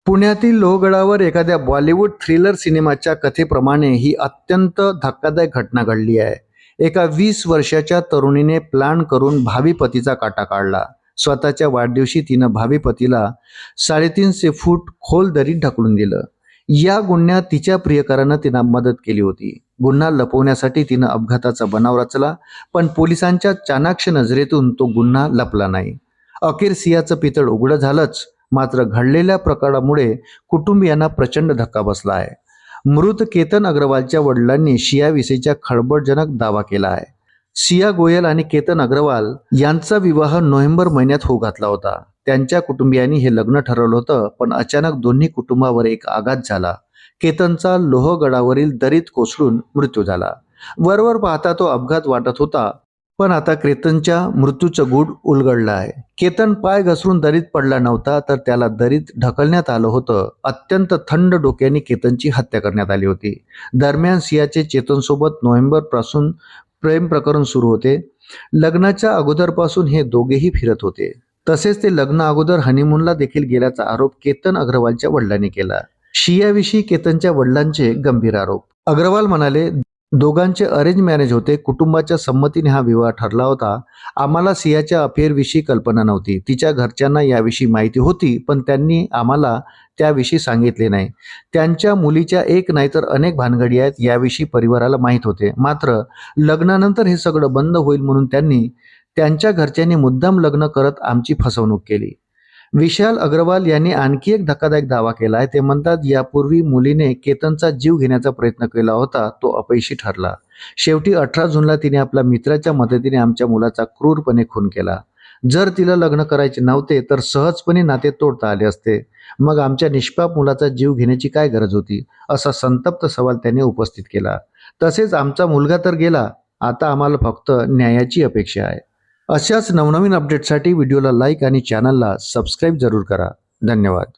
पुण्यातील लोहगडावर एखाद्या बॉलिवूड थ्रिलर सिनेमाच्या कथेप्रमाणे ही अत्यंत धक्कादायक घटना घडली आहे। एका 20 वर्षाच्या तरुणीने प्लॅन करून भावी पतीचा काटा काढला। स्वतःच्या वाढदिवशी तिनं भावी पतीला 350 फूट खोल दरीत ढकलून दिलं। या गुन्ह्यात तिच्या प्रियकरानं तिला मदत केली होती। गुन्हा लपवण्यासाठी तिनं अपघाताचा बनाव रचला, पण पोलिसांच्या चाणाक्ष नजरेतून तो गुन्हा लपला नाही। अखेर सियाचं पितळ उघडं झालंच, मात्र घडलेल्या प्रकारामुळे कुटुंबियांना प्रचंड धक्का बसला आहे। मृत केतन अग्रवालच्या वडिलांनी सियाविषयीचा खळबळजनक दावा केला आहे। सिया गोयल आणि केतन अग्रवाल यांचा विवाह नोव्हेंबर महिन्यात होऊ घातला होता। त्यांच्या कुटुंबियांनी हे लग्न ठरवलं होतं, पण अचानक दोन्ही कुटुंबावर एक आघात झाला। केतनचा लोहगडावरील दरीत कोसळून मृत्यू झाला। वरवर पाहता तो अपघात वाटत होता, पण आता केतनच्या मृत्यूचं गूढ उलगडलं आहे। केतन पाय घसरून दरीत पडला नव्हता, तर त्याला दरीत ढकलण्यात आलं होतं। अत्यंत थंड डोक्याने केतनची हत्या करण्यात आली होती। दरम्यान सियाचे चेतनसोबत नोव्हेंबरपासून प्रेम प्रकरण सुरू होते। लग्नाच्या अगोदरपासून हे दोघेही फिरत होते। तसेच ते लग्न अगोदर हनीमूनला देखील गेल्याचा आरोप केतन अग्रवालच्या वडिलांनी केला। सियाविषयी केतनच्या वडिलांचे गंभीर आरोप। अग्रवाल म्हणाले, दोघांचे अरेंज मॅरेज होते। कुटुंबाच्या संमतीने हा विवाह ठरला होता। आम्हाला सियाच्या अफेअरविषयी कल्पना नव्हती। तिच्या घरच्यांना याविषयी माहिती होती, पण त्यांनी आम्हाला त्याविषयी सांगितले नाही। त्यांच्या मुलीच्या एक नाही तर अनेक भानगडी आहेत याविषयी परिवाराला माहीत होते। मात्र लग्नानंतर हे सगळं बंद होईल म्हणून त्यांच्या घरच्यांनी मुद्दाम लग्न करत आमची फसवणूक केली। विशाल अग्रवाल यांनी आणखी एक धक्कादायक दावा केला आहे। ते म्हणतात, यापूर्वी मुलीने केतनचा जीव घेण्याचा प्रयत्न केला होता, तो अपयशी ठरला। शेवटी 18 जूनला तिने आपल्या मित्राच्या मदतीने आमच्या मुलाचा क्रूरपणे खून केला। जर तिला लग्न करायचे नव्हते तर सहजपणे नाते तोडता आले असते। मग आमच्या निष्पाप मुलाचा जीव घेण्याची काय गरज होती, असा संतप्त सवाल त्यांनी उपस्थित केला। तसेच आमचा मुलगा तर गेला, आता आम्हाला फक्त न्यायाची अपेक्षा आहे। अशाच नवनवीन अपडेटसाठी व्हिडिओला लाईक आणि चॅनलला सबस्क्राईब जरूर करा। धन्यवाद।